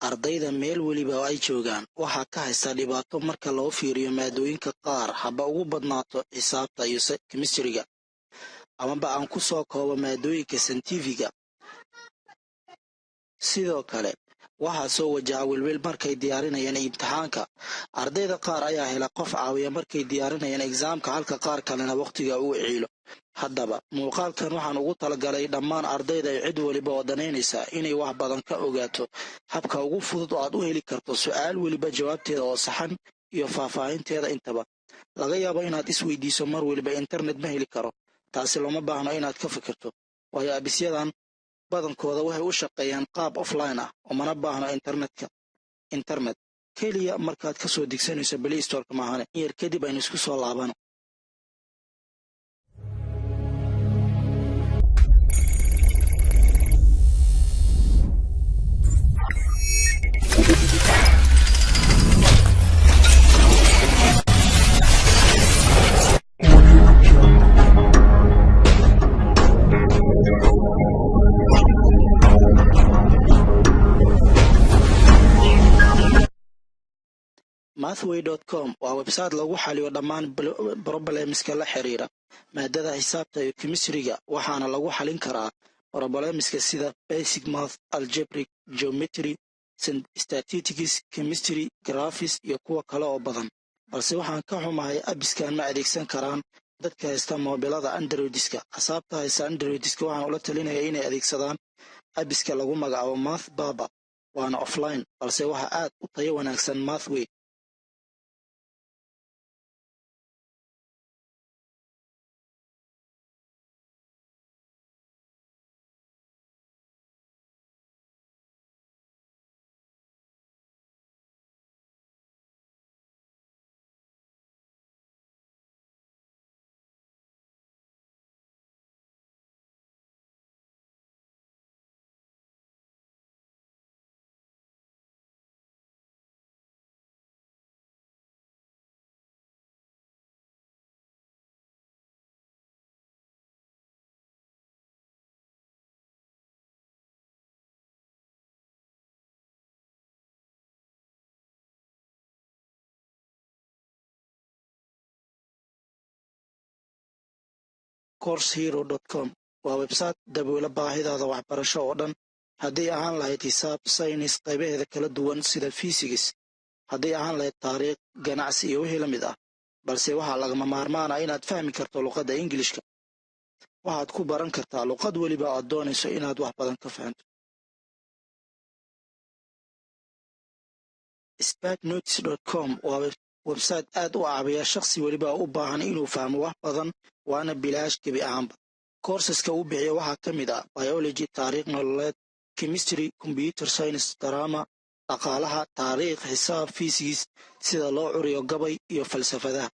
ardayda meel weliba oo ay joogaan waxaa ka haysta dhibaato marka loo fiiriyo maadooyinka qaar haba ugu badnaato xisaabta iyo kemistriga amaba aan ku soo koobo maadooyinka santifiga. sidoo kale waxaa soo wajaha welwel markay diyaarinayaan imtixaanka. ardayda qaar ayaa hela qof caawiya markay diyaarinayaan exaamka halka qaar kalena wakhtiga uu ciilo. haddaba muuqaalkan waxaan ugu talagalay dhammaan ardayda ay cid weliba oo danaynaysa inay wax badan ka ogaato habka ugu fudud oo aad u heli karto su'aal weliba jawaabteeda oo saxan iyo faahfaahinteeda intaba. laga yaabo inaad isweydiiso mar weliba internet ma heli karo. taasi looma baahno inaad ka fikirto, waayo abisyadan badankooda waxay u shaqeeyaan qaab offline ah oo mana baahno internet keliya markaad ka soo digsanayso play storeka maahane. yar kadib aynu isku soo laabano. mathway.com waa website lagu xaliyo dhammaan problemska la xiriira maadada xisaabta iyo kemistriga, waxaana lagu xalin karaa problemska sida basic math, algebraic, geometry, statistics, chemistry, graphics iyo kuwa kale oo badan. balse waxaan ka xumahay abiskan ma adeegsan karaan dadka haysta moobilada androidiska. asaabta haysta androidiska waxaan ula talinaya inay adeegsadaan abiska lagu magacaabo math baba, waana offline balse waxa aad u tayo wanaagsan mathway. coursehero.com waa website daboola baahidaada waxbarasho oo dhan, hadday ahaan lahayd xisaab, saynis qaybaheeda kala duwan sida physics, hadday ahaan lahayd taariikh, ganacsi iyo wixii la mid ah. balse waxaa lagama maarmaan ah inaad fahmi karto luqadda ingilishka. waxaad ku baran kartaa luqad weliba aad doonayso inaad wax badan ka fahanto. sparknotes.com waa website aad u caawiya shakhsi weliba u baahan inuu fahmo wax badan, waana bilaash gebi ahaanba. courseska uu bixiya waxaa ka mid ah biology, taariikh nololeed, chemistry, computer science, drama, dhaqaalaha, taariikh, xisaab, physics, sida loo curiyo gabay iyo falsafadaha.